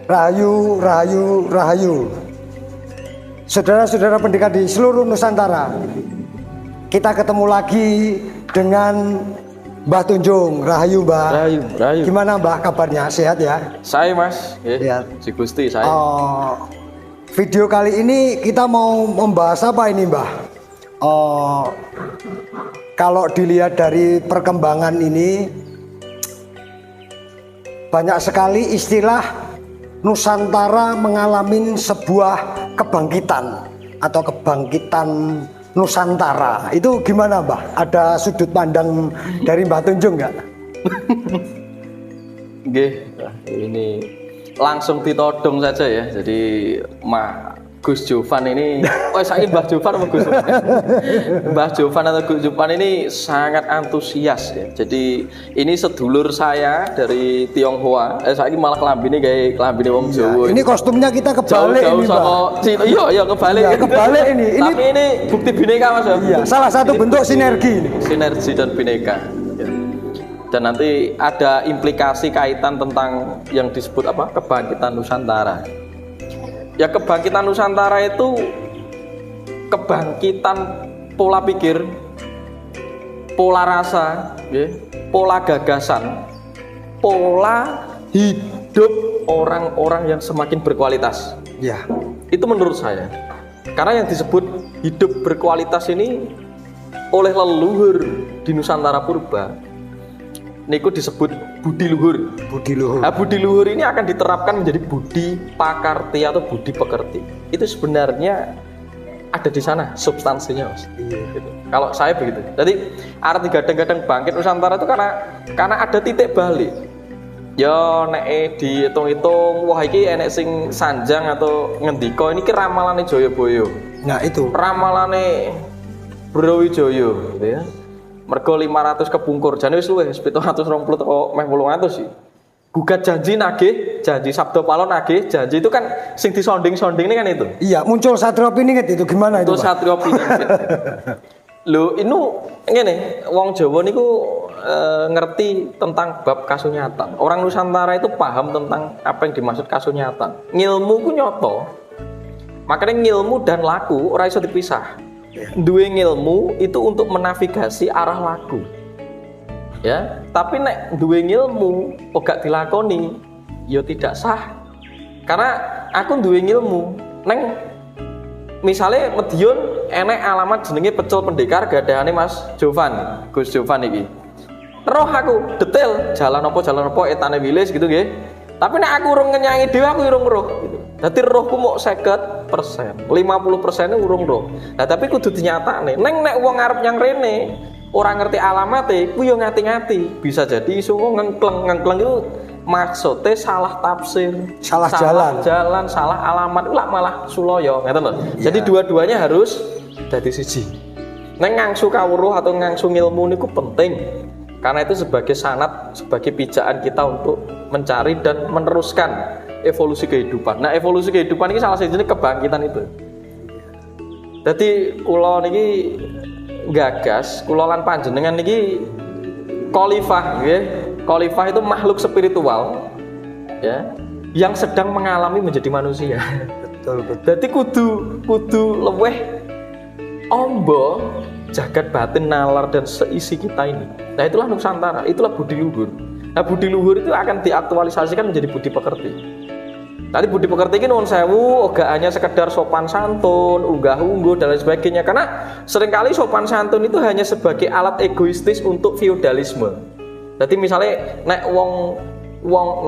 Rahayu, rahayu, rahayu. Saudara-saudara pendidikan di seluruh Nusantara, kita ketemu lagi dengan Mbah Tunjung. Rahayu, Mbah. Rahayu, rahayu. Gimana, Mbah, kabarnya? Sehat ya? Saya, Mas. Sehat. Si Gusti saya. Video kali ini kita mau membahas apa ini, Mbah? Kalau dilihat dari perkembangan ini, banyak sekali istilah Nusantara mengalami sebuah kebangkitan atau kebangkitan Nusantara. Itu gimana, Mbah? Ada sudut pandang dari Mbah Tunjung nggak? Nggih, ini langsung ditodong saja ya. Jadi Gus Jovan ini, saya Mbah Jovan sama Gus Jovan. Mbah Jovan atau Gus Jovan ini sangat antusias ya. Jadi ini sedulur saya dari Tionghoa. Saya ini malah kelambine kayak kelambine wong Jawa. Ini kostumnya kita kebalik ini, Mbah. Iya kebalik. Ya, kebalik ini. Tapi ini bukti bineka, Mas. Iya, salah satu ini bentuk sinergi. Sinergi dan bineka. Ya. Dan nanti ada implikasi kaitan tentang yang disebut apa? Kebangkitan Nusantara. Ya, kebangkitan Nusantara itu kebangkitan pola pikir, pola rasa, ya, pola gagasan, pola hidup orang-orang yang semakin berkualitas. Ya, itu menurut saya. Karena yang disebut hidup berkualitas ini oleh leluhur di Nusantara purba, niku disebut budi luhur. Budi luhur. Nah, budi luhur ini akan diterapkan menjadi budi pakarti atau budi pekerti. Itu sebenarnya ada di sana substansinya, Mas. Iya. Gitu. Kalau saya begitu. Jadi arti gadang-gadang bangkit Nusantara itu karena ada titik balik. Ya nek dihitung-hitung, wah iki enek sing sanjang atau ngendika ini ki ramalane Jayabaya. Nah, itu. Ramalane Brawijaya, gitu ya. Mergo 500 kepungkur, jane wis luwih 720 teko meh 800 sih. Gugat janji nagih, janji sabda palon nagih, janji itu kan sing disonding-sonding ini kan itu. Iya, muncul Satrio Piningit itu gimana itu, Pak? Satrio Piningit. Lho, ngene, wong Jawa niku ngerti tentang bab kasunyatan. Orang Nusantara itu paham tentang apa yang dimaksud kasunyatan. Ngilmu ku nyoto. Makanya ngilmu dan laku ora iso dipisah. Duwe ngilmu itu untuk menavigasi arah laku, ya. Tapi nek duwe ngilmu kok gak dilakoni, ya tidak sah. Karena aku duwe ngilmu, neng misalnya Medion enek alamat jenenge Pecel Pendekar gadahane Mas Jovan, Gus Jovan iki. Roh aku detail jalan apa etane wilis gitu nggih. Tapi nek aku urung ngenyangi dhewe aku urung roh gitu. Dadi rohku mau 50%, 50% urung roh. Nah, tapi kudu dinyatakne. Neng nek wong arep nyang rene, ora ngerti alamate, ku yo ngati-ngati. Bisa jadi iso ngengkleng itu maksudnya salah tafsir, salah jalan, salah alamat, malah suloyo, ngeten lho. Ya. Jadi dua-duanya harus dadi siji. Neng ngangsu kawruh atau ngangsu ilmu niku penting. Karena itu sebagai sanad, sebagai pijakan kita untuk mencari dan meneruskan evolusi kehidupan. Nah, evolusi kehidupan ini salah satunya kebangkitan itu. Jadi kula niki gagas, kula lan panjenengan niki khalifah nggih. Khalifah itu makhluk spiritual ya, yang sedang mengalami menjadi manusia. Betul. Jadi kudu luweh ombo jagat batin nalar dan seisi kita ini. Nah, itulah Nusantara, itulah budi luhur. Nah, budi luhur itu akan diaktualisasikan menjadi budi pekerti. Tadi budi pekerti ini nuwun sewu, gak hanya sekedar sopan santun, unggah-ungguh dan lain sebagainya. Karena seringkali sopan santun itu hanya sebagai alat egoistis untuk feudalisme. Jadi misalnya nek wong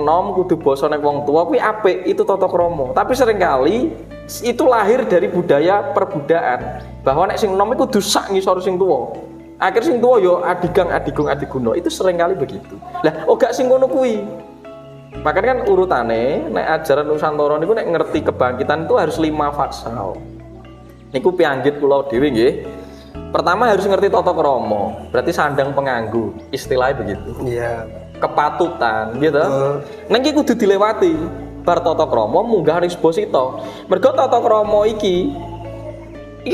enom kudu basa nek wong tua kuwi apik, itu tata krama. Tapi seringkali itu lahir dari budaya perbudayaan bahwa nek sing enom iku kudu sak ngisor sing tuwa. Akhir sing tuwa yo adigung adiguna. Itu seringkali begitu. Lah gak sing ngono kuwi. Makanya kan urutane nek ajaran Nusantara niku nek ngerti kebangkitan itu harus 5 fasal. Niku pianggit kula dhewe nggih. Pertama harus ngerti tata krama, berarti sandang penganggu, istilahnya begitu. Iya. Kepatutan gitu. Neng iki kudu dilewati. Bar tata krama munggah risposita. Mergo tata krama iki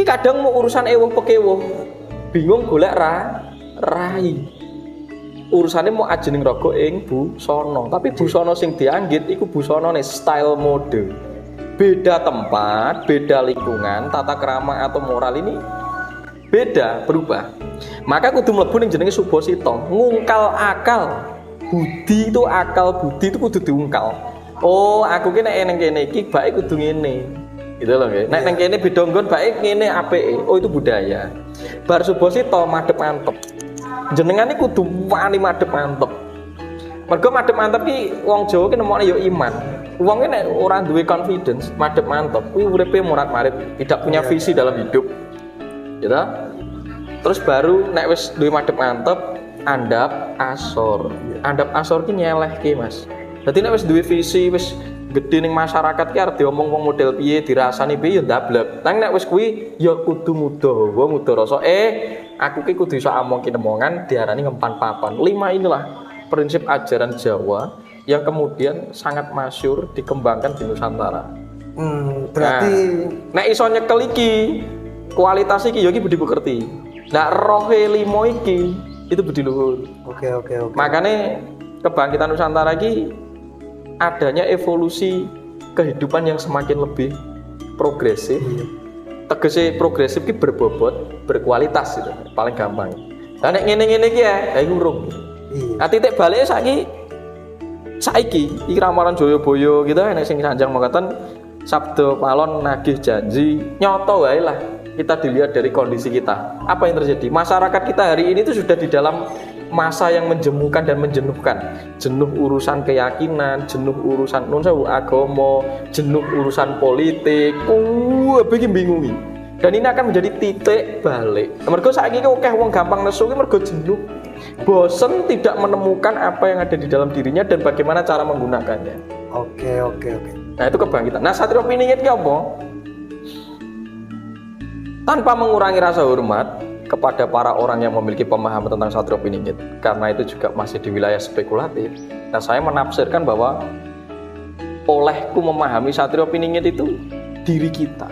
kadang mau urusan ewuh pekewuh. Bingung golek rai. urusane mau ajening raga ing busana, tapi busana sing dianggit iku busanane style mode. Beda tempat, beda lingkungan, tata krama atau moral ini beda, berubah. Maka kudu mlebu ning jenenge subosita, ngungkal akal. Budi itu akal, budi itu kudu diungkal. Oh, aku ki nek ning kene iki bae kudu ngene. Gitu loh nggih. Nek ning kene beda nggon bae ngene apike. Oh, itu budaya. Bar subosita madhep mantep. Jenengan iki kudu wani madhep mantep. Mergo madhep mantep ki wong Jawa ki nemokne ya iman. Wong ki nek ora duwe confidence, madhep mantep, kuwi uripe morat-marit, tidak punya visi dalam hidup. Gitu. Terus baru nek wis duwe madhep mantep, andap asor. Andap asor ki nyelehke, Mas. Dadi nek wis duwe visi, wis gede ning masyarakat ki arep diomong wong model piye, dirasani piye ya ndablek. Nang nek wis kuwi ya kudu mudawa, rasa. Aku ki kudu iso among kinemongan diarani ngempan papan. 5 inilah prinsip ajaran Jawa yang kemudian sangat masyhur dikembangkan di Nusantara. Berarti nek iso nyekel iki kualitas iki ya iki budi pekerti. Nah, rohe 5 iki itu budi luhur. Oke. Makanya kebangkitan Nusantara iki adanya evolusi kehidupan yang semakin lebih progresif. Tegese progresif ki berbobot, berkualitas gitu. Paling gampang. Lah nek ngene-ngene iki ya iku urung. Nah, titik balike saiki iki ramalan Jayabaya gitu nek sing sanjang mengatakan sabda palon nagih janji nyoto wae lah. Kita dilihat dari kondisi kita. Apa yang terjadi? Masyarakat kita hari ini itu sudah di dalam masa yang menjemukan dan menjenuhkan. Jenuh urusan keyakinan, jenuh urusan agama, jenuh urusan politik. Bikin bingungi. Dan ini akan menjadi titik balik. Mergo saiki akeh wong gampang nesu ki mergo jenuh. Bosen tidak menemukan apa yang ada di dalam dirinya dan bagaimana cara menggunakannya. Oke. Nah, itu kebangkitan. Nah, Satrio Piningit ki apa? Tanpa mengurangi rasa hormat kepada para orang yang memiliki pemahaman tentang Satrio Piningit, karena itu juga masih di wilayah spekulatif. Nah, saya menafsirkan bahwa olehku memahami Satrio Piningit itu diri kita.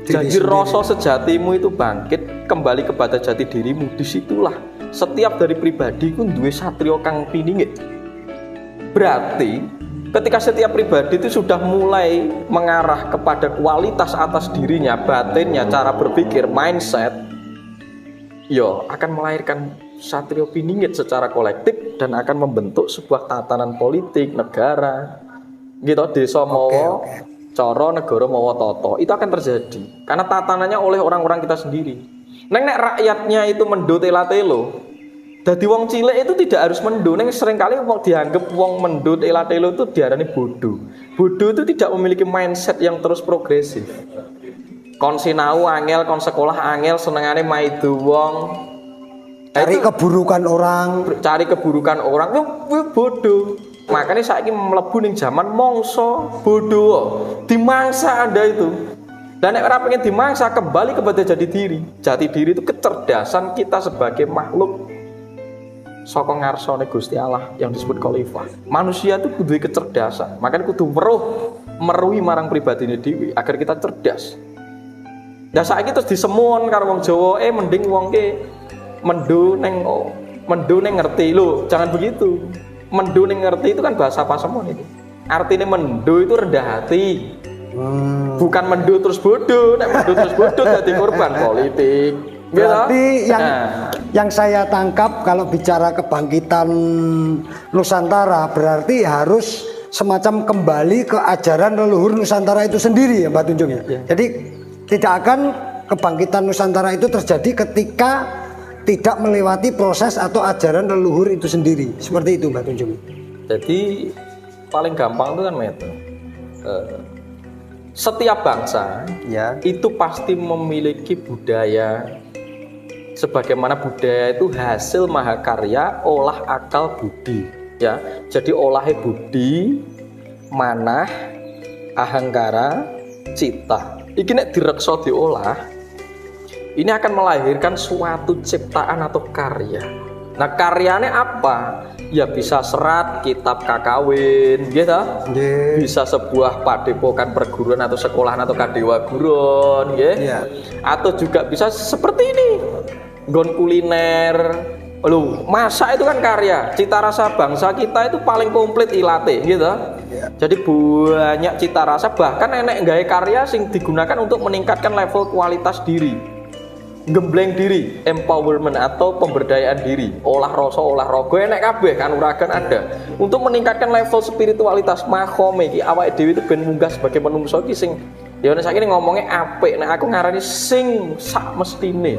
Jadi rasa sejatimu itu bangkit kembali kepada jati dirimu. Disitulah setiap dari pribadi ku duwe satrio kang piningit. Berarti ketika setiap pribadi itu sudah mulai mengarah kepada kualitas atas dirinya, batinnya, cara berpikir, mindset, yo akan melahirkan satrio piningit secara kolektif dan akan membentuk sebuah tatanan politik negara. Gitu, desa mawa cara, negara mawa tata. Itu akan terjadi karena tatanannya oleh orang-orang kita sendiri. Nek rakyatnya itu mendut elatelo, dadi wong cilik itu tidak harus mendut. Nek seringkali wong dianggap wong mendut elatelo itu diarani bodoh. Bodoh itu tidak memiliki mindset yang terus progresif. Kon sinau angel, kon sekolah angel, senengane maido wong. Cari keburukan orang, itu bodoh. Makanya saiki mlebu ning zaman mangsa bodoh. Dimangsa Anda itu. Dan nek ora pengen dimangsa, kembali kepada jati diri. Jati diri itu kecerdasan kita sebagai makhluk saka ngarsane Gusti Allah yang disebut khalifah. Manusia itu kudu kecerdasan. Makanya kudu meruhi marang pribadine dhewe agar kita cerdas. Nah saiki terus disemun karo wong Jawa, mending wong ke mendo ning ngerti. Lho, jangan begitu. Mendo ning ngerti itu kan bahasa Pasemon itu. Artinya mendo itu rendah hati. Bukan mendo terus bodoh. Nek mendo terus bodoh dadi korban politik. Berarti yang saya tangkap kalau bicara kebangkitan Nusantara berarti harus semacam kembali ke ajaran leluhur Nusantara itu sendiri ya Mbak Tunjung ya. Jadi tidak akan kebangkitan Nusantara itu terjadi ketika tidak melewati proses atau ajaran leluhur itu sendiri. Seperti itu Mbak Tunjung. Jadi paling gampang itu kan setiap bangsa itu pasti memiliki budaya. Sebagaimana budaya itu hasil mahakarya olah akal budi ya. Jadi olahnya budi, manah, ahangkara, cita. Iki nek direksa diolah, ini akan melahirkan suatu ciptaan atau karya. Nah karyanya apa? Ya bisa serat, kitab kakawin, gitu. Bisa sebuah padepokan perguruan atau sekolahan atau kadewa guron, gitu. Atau juga bisa seperti ini, nggon kuliner, Loh, masak itu kan karya. Cita rasa bangsa kita itu paling komplit ilate gitu. Jadi banyak cita rasa, bahkan enek gawe karya sing digunakan untuk meningkatkan level kualitas diri. Gembleng diri, empowerment atau pemberdayaan diri, olah rasa, olah raga enek kabeh kan uragan ada. Untuk meningkatkan level spiritualitas makome iki awake dhewe itu ben munggah sebagai manungsa iki sing ya nek saiki ngomongnya apik, nek aku ngarani sing sak mestine.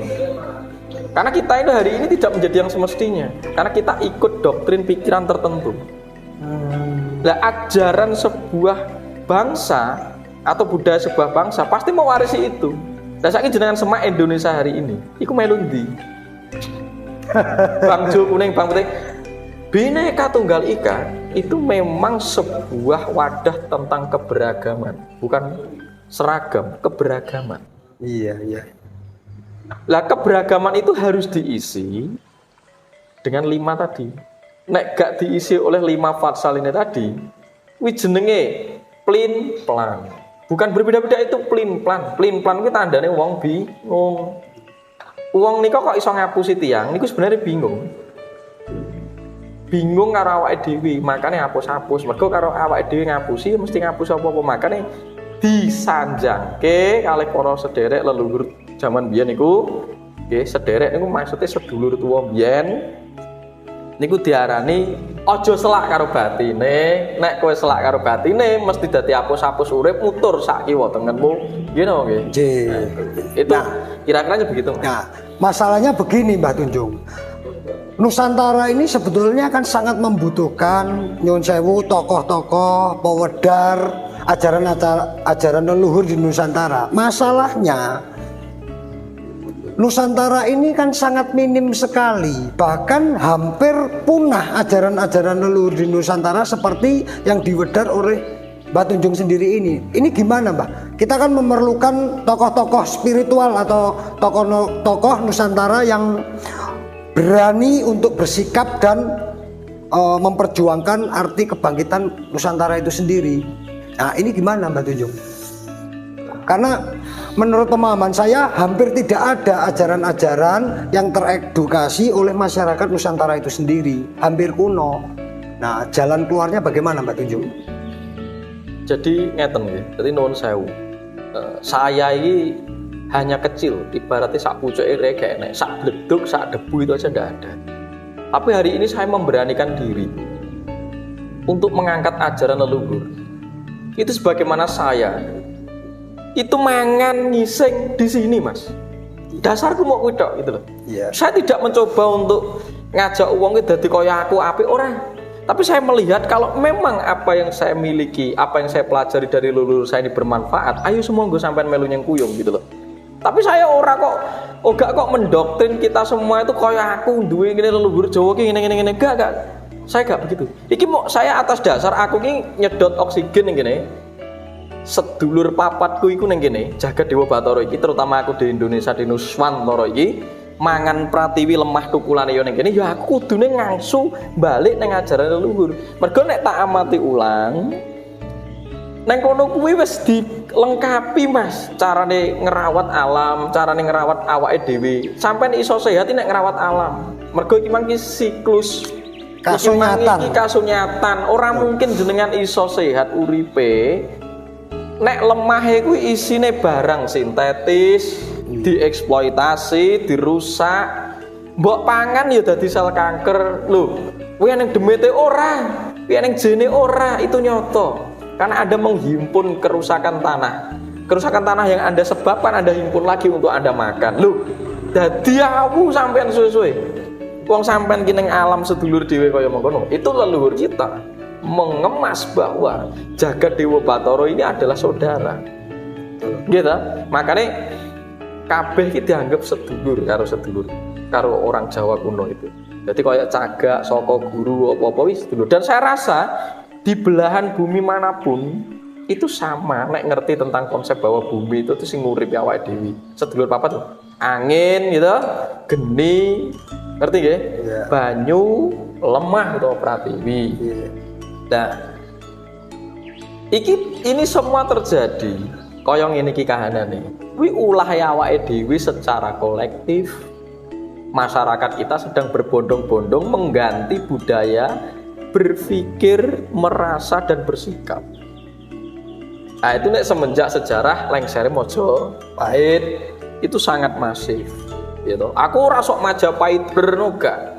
Karena kita ini hari ini tidak menjadi yang semestinya, karena kita ikut doktrin pikiran tertentu. Nah, ajaran sebuah bangsa atau budaya sebuah bangsa pasti mewarisi itu. Lah saiki jenengan semak Indonesia hari ini, iku melu ndi? Bang Jo kuning, Bang Putih. Bhinneka Tunggal Ika itu memang sebuah wadah tentang keberagaman, bukan seragam, keberagaman. Iya. Lah keberagaman itu harus diisi dengan 5 tadi. Nek gak diisi oleh 5 fatsal ini tadi, kuwi jenenge plin plan. Bukan berbeda-beda, itu plin plan. Plin plan kuwi tandane wong bingung. Wong nika kok iso ngapusi tiyang niku sebenarnya bingung. Bingung karo awake dhewe, makane hapus-hapus. Mergo karo awake dhewe ngapusi mesti ngapus apa-apa, makane disanjangke kalih para sederek leluhur jaman biyen niku. Nggih, sederek niku maksudnya sedulur tuwa biyen. Niku diarani aja selak karo batine. Nek kowe selak karo batine mesti dadi hapus-hapus urip mutur sak kiwa tengenmu. Gitu nggih. Itu kira-kira begitu. Nah, masalahnya begini Mbah Tunjung. Nusantara ini sebetulnya kan sangat membutuhkan nyuwun sewu tokoh-tokoh pewedar ajaran leluhur di Nusantara. Masalahnya Nusantara ini kan sangat minim sekali, bahkan hampir punah ajaran-ajaran leluhur di Nusantara seperti yang diwedar oleh Mbah Tunjung sendiri ini. Ini gimana Mbah? Kita kan memerlukan tokoh-tokoh spiritual atau tokoh-tokoh Nusantara yang berani untuk bersikap dan memperjuangkan arti kebangkitan Nusantara itu sendiri. Nah ini gimana Mbah Tunjung? Karena menurut pemahaman saya hampir tidak ada ajaran-ajaran yang teredukasi oleh masyarakat Nusantara itu sendiri, hampir kuno. Nah, jalan keluarnya bagaimana Mbak Tunjung? Jadi ngeten nggih. Jadi nuwun sewu. Saya ini hanya kecil, ibaratnya sak pucuke rek enek, sak bleduk, sak debu itu aja enggak ada. Tapi hari ini saya memberanikan diri untuk mengangkat ajaran leluhur. Itu sebagaimana saya itu mangan ngising di sini Mas. Dasarku mau kuwi tok gitu loh. Yeah. Saya tidak mencoba untuk ngajak uang itu dadi kaya aku apik ora. Tapi saya melihat kalau memang apa yang saya miliki, apa yang saya pelajari dari leluhur saya ini bermanfaat, ayo semua gue sampean melu nyeng kuyung gitu loh. Tapi saya ora kok gak kok mendoktrin kita semua itu kaya aku duwe ngene leluhur Jawa ki ngene gak. Saya gak begitu. Iki mau saya atas dasar aku ki nyedot oksigen ngene. Sedulur papatku iku ning kene, jagat Dewa Bathara iki, terutama aku di Indonesia di Nuswantara iki, mangan pratiwi lemah tukulane yo ning kene, ya aku kudune ngangsu balik ning ajaran leluhur. Mergo nek tak amati ulang, nang kono kuwi wis dilengkapi Mas, carane ngerawat alam, carane ngerawat awake dhewe. Sampeyan iso sehat nek ngerawat alam. Mergo iki mang siklus kasunyatan. Ora mungkin jenengan iso sehat uripe nek lemahe kuwi isine barang sintetis, dieksploitasi, dirusak. Mbok pangan ya dadi sel kanker. Lho, kuwi ning demete ora, kuwi ning jene ora, itu nyoto. Karena Anda menghimpun kerusakan tanah. Kerusakan tanah yang Anda sebabkan Anda himpun lagi untuk Anda makan. Lho, dadi awu sampean suwe-suwe. Wong sampean ki ning alam sedulur dhewe kaya mengkono. Itu leluhur kita. Mengemas bahwa jagat Dewa Bathara ini adalah saudara. Gitu. Makanya kabeh iki dianggap sedulur karo orang Jawa kuno itu. Jadi kayak cagak, saka guru apa-apa wis sedulur. Dan saya rasa di belahan bumi manapun itu sama nek ngerti tentang konsep bahwa bumi itu sing nguripi awake dhewe. Sedulur papat tuh. Angin gitu, geni, ngerti nggih? Yeah. Banyu, lemah atau pratiwi. Yeah. Nah, ini semua terjadi koyong ini ki kahanane. Kuwi ulah awake dhewe secara kolektif masyarakat kita sedang berbondong-bondong mengganti budaya berpikir, merasa dan bersikap. Nah itu nek semenjak sejarah Lengser Mojopahit itu sangat masif gitu. Aku ora sok Majapahit bernoga.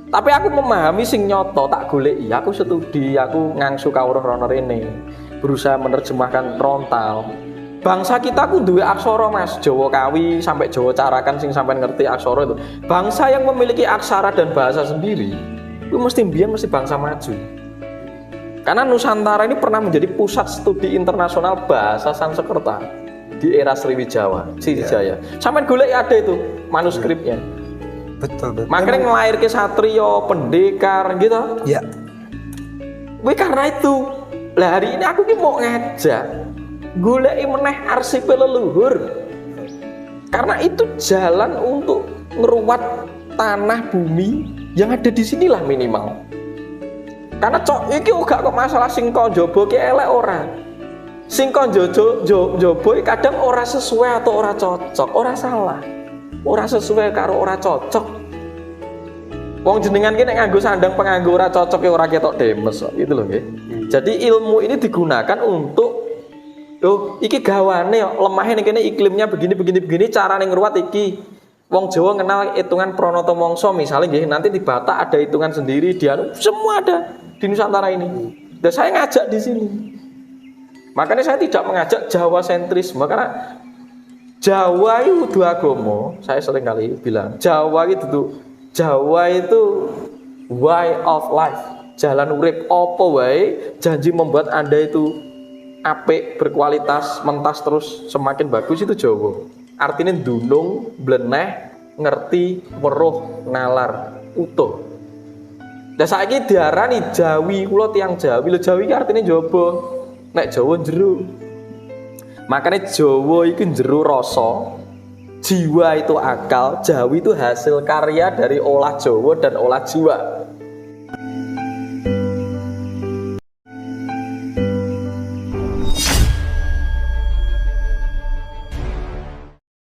Tapi aku memahami sing nyoto tak goleki. Aku studi, aku ngangsu kawruh rono rene. Berusaha menerjemahkan frontal. Bangsa kita ku duwe aksara Mas, Jawa Kawi sampai Jawa Carakan sing sampean ngerti aksara itu. Bangsa yang memiliki aksara dan bahasa sendiri itu mesti mbiyen mesti bangsa maju. Karena Nusantara ini pernah menjadi pusat studi internasional bahasa Sanskerta di era Sriwijaya. Sampai golek ada itu manuskripnya. Betul. Makanya ngelahirke satrio, pendekar gitu. Ya. Karena itu, lah hari ini aku ki mau ngajak goleki meneh arsip leluhur. Karena itu jalan untuk ngeruat tanah bumi yang ada di sinilah minimal. Karena cok iki uga kok masalah sing kon njaba ki elek ora. Sing kon njaba kadang ora sesuai atau ora cocok, ora salah. Ora sesuai karo ora cocok. Wong jenengan ki nek nganggo sandang penganggo ora cocok ya ora ketok demes kok, gitu loh nggih. Jadi ilmu ini digunakan untuk iki gawane lemahnya ning kene iklimnya begini carane ngruwat iki. Wong Jawa kenal hitungan Pranata Mangsa misalnya nggih, nanti di Batak ada hitungan sendiri, semua ada di Nusantara ini. Dan saya ngajak di sini. Makanya saya tidak mengajak Jawa sentrisme karena Jawa itu dua agama. Saya sering kali bilang Jawa itu way of life, jalan urip apa wae janji membuat Anda itu apik, berkualitas, mentas terus semakin bagus itu Jawa. Artinya dunung, bleneh, ngerti, weruh, nalar, utuh. Dan saiki diarani Jawi, kula tiyang Jawi. Lho Jawi iki artine njaba. Nek Jawa jero. Makanya Jawa itu jero rasa, jiwa itu akal, Jawi itu hasil karya dari olah Jawa dan olah jiwa.